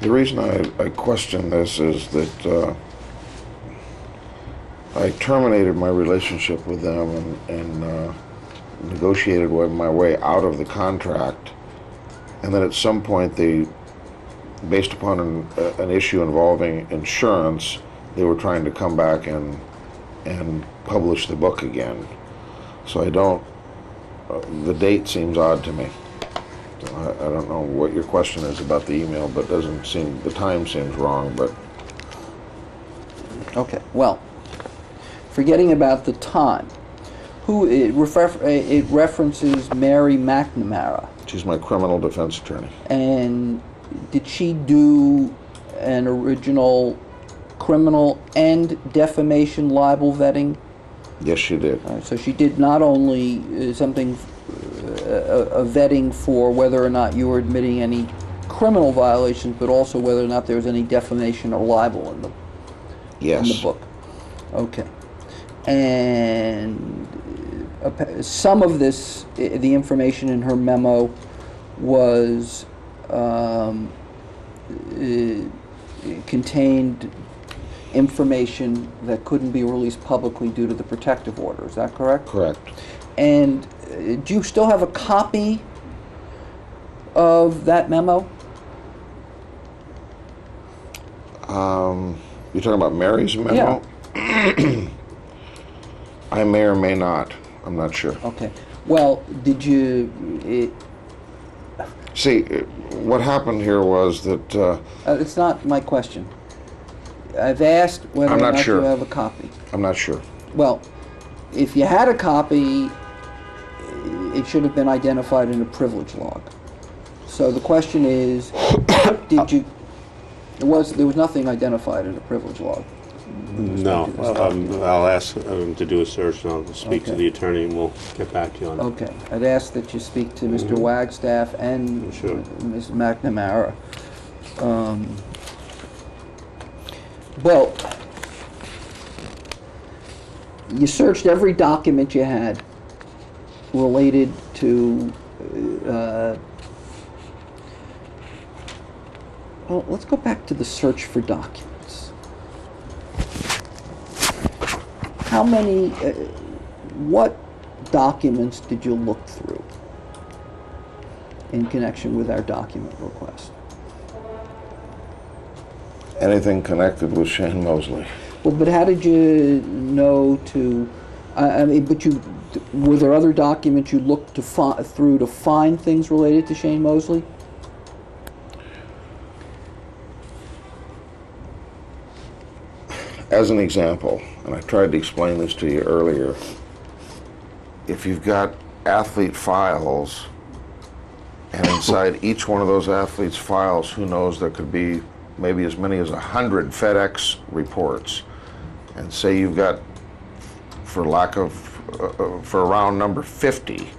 The reason I question this is that I terminated my relationship with them and negotiated my way out of the contract, and then at some point they, based upon an issue involving insurance, they were trying to come back and publish the book again. So I don't, the date seems odd to me. So I don't know what your question is about the email, but doesn't seem, the time seems wrong, but. Okay, well, forgetting about the time, it references Mary McNamara. She's my criminal defense attorney. And did she do an original criminal and defamation libel vetting? Yes, she did. So she did not only something, a vetting for whether or not you were admitting any criminal violations, but also whether or not there was any defamation or libel in the book. Okay. And some of this, the information in her memo was contained information that couldn't be released publicly due to the protective order. Is that correct? Correct. And do you still have a copy of that memo? You're talking about Mary's memo? Yeah. I may or may not. I'm not sure. Okay. Well, did you... See, what happened here was that... it's not my question. I've asked whether or not you have a copy. I'm not sure. Well, if you had a copy, it should have been identified in a privilege log. So the question is, did you... There was nothing identified in a privilege log. No. I'll ask him to do a search, and I'll speak to the attorney, and we'll get back to you on it. Okay. I'd ask that you speak to Mr. Wagstaff and Ms. McNamara. Well, you searched every document you had related to, well, let's go back to the search for documents. How many, what documents did you look through in connection with our document request? Anything connected with Shane Mosley. Well, but how did you know to, were there other documents you looked through to find things related to Shane Mosley? As an example, and I tried to explain this to you earlier, if you've got athlete files, and inside each one of those athletes' files, who knows, there could be maybe as many as 100 FedEx reports, and say you've got, for a round number, 50.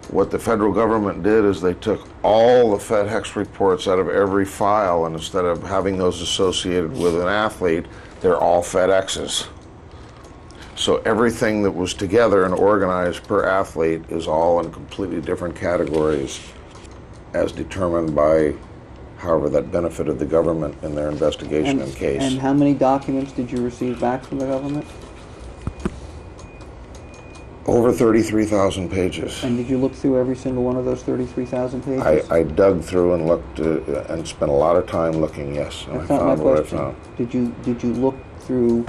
What the federal government did is they took all the FedEx reports out of every file, and instead of having those associated with an athlete, they're all FedExes. So everything that was together and organized per athlete is all in completely different categories as determined by however that benefited the government in their investigation and case. And how many documents did you receive back from the government? Over 33,000 pages. And did you look through every single one of those 33,000 pages? I dug through and looked and spent a lot of time looking, yes. And That's I not my found what I question. found. Did you look through...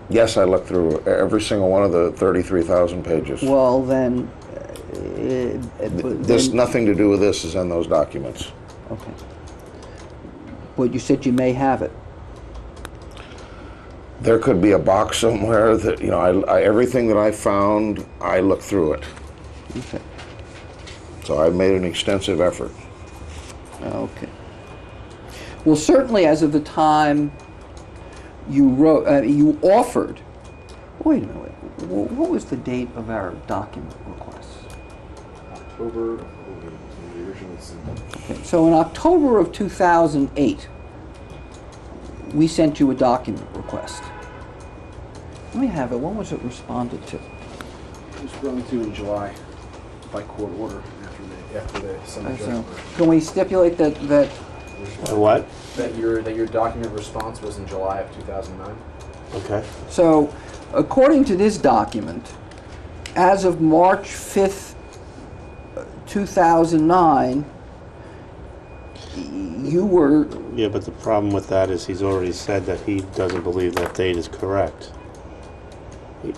Yes, I looked through every single one of the 33,000 pages. Well, then... Nothing to do with this is in those documents. Okay. But you said you may have it. There could be a box somewhere that, you know, everything that I found, I looked through it. Okay. So I made an extensive effort. Okay. Well, certainly as of the time you wrote, you offered, wait a minute, what was the date of our document request? October, the original symbol. Okay, so in October of 2008, we sent you a document request. Let me have it. When was it responded to? It was run to in July by court order after they sent the So, judgment. can we stipulate that What? That your document response was in July of 2009? Okay. so according to this document, as of March 5th, 2009, you were, Yeah, but the problem with that is he's already said that he doesn't believe that date is correct.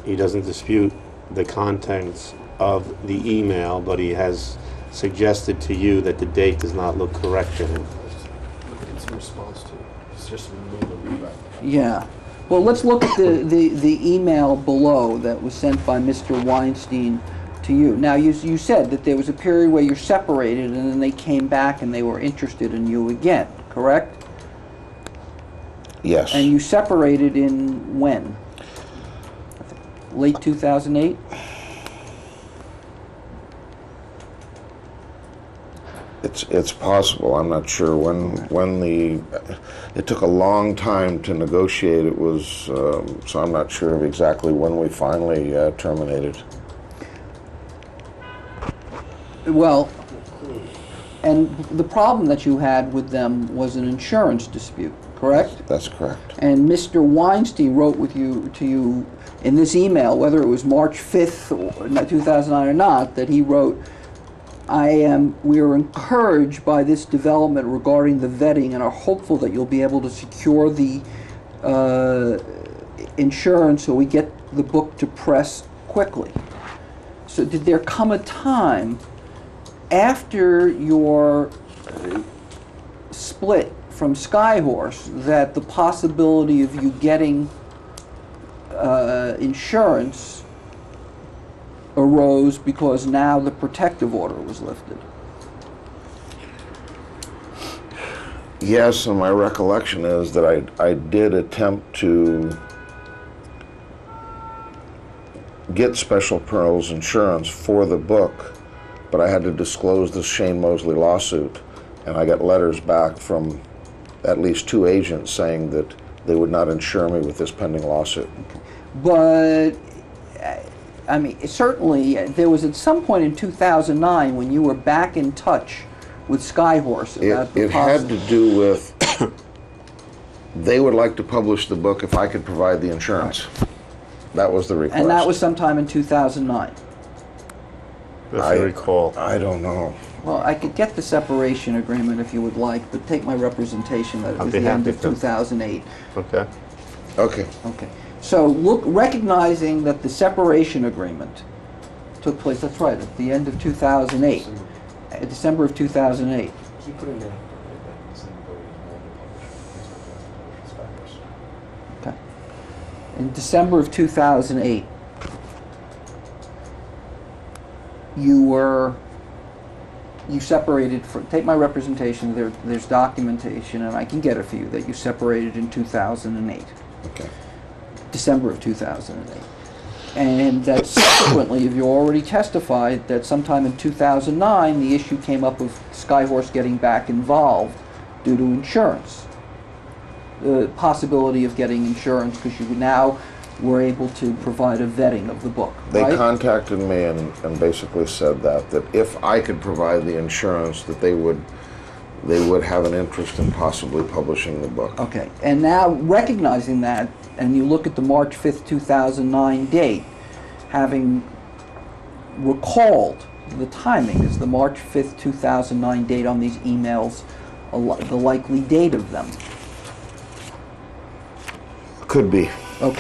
He doesn't dispute the contents of the email, but he has suggested to you that the date does not look correct to him. It's in response to, it's just remove the redirect. yeah. Well, let's look at the email below that was sent by Mr. Weinstein to you. Now, you said that there was a period where you're separated and then they came back and they were interested in you again, correct? Yes. And you separated in when? Late 2008? It's possible. I'm not sure when the. It took a long time to negotiate. It was so I'm not sure of exactly when we finally terminated. Well, and the problem that you had with them was an insurance dispute, correct? That's correct. And Mr. Weinstein wrote to you in this email, whether it was March 5th, 2009 or not, that he wrote, we are encouraged by this development regarding the vetting and are hopeful that you'll be able to secure the insurance so we get the book to press quickly. So did there come a time after your split from Skyhorse that the possibility of you getting insurance arose because now the protective order was lifted? Yes, and my recollection is that I did attempt to get Special Pearls insurance for the book, but I had to disclose the Shane Mosley lawsuit, and I got letters back from at least 2 agents saying that they would not insure me with this pending lawsuit. But I mean, certainly there was at some point in 2009 when you were back in touch with Skyhorse about the It had to do with they would like to publish the book if I could provide the insurance. That was the request. and that was sometime in 2009. If I recall. I don't know. Well, I could get the separation agreement if you would like, but take my representation that it I'd was be the end happy of to. 2008. Okay. Okay. Okay. So recognizing that the separation agreement took place, that's right, at the end of 2008, December of 2008. Keep putting that. Okay. In December of 2008, you separated from, take my representation, there's documentation, and I can get it for you, that you separated in 2008. Okay. December of 2008. And that subsequently, you already testified that sometime in 2009, the issue came up of Skyhorse getting back involved due to insurance. The possibility of getting insurance because you now were able to provide a vetting of the book, They right? contacted me and basically said that if I could provide the insurance, that they would have an interest in possibly publishing the book. Okay, and now recognizing that, and you look at the March 5th, 2009 date, having recalled the timing, is the March 5th, 2009 date on these emails the likely date of them? Could be. Okay.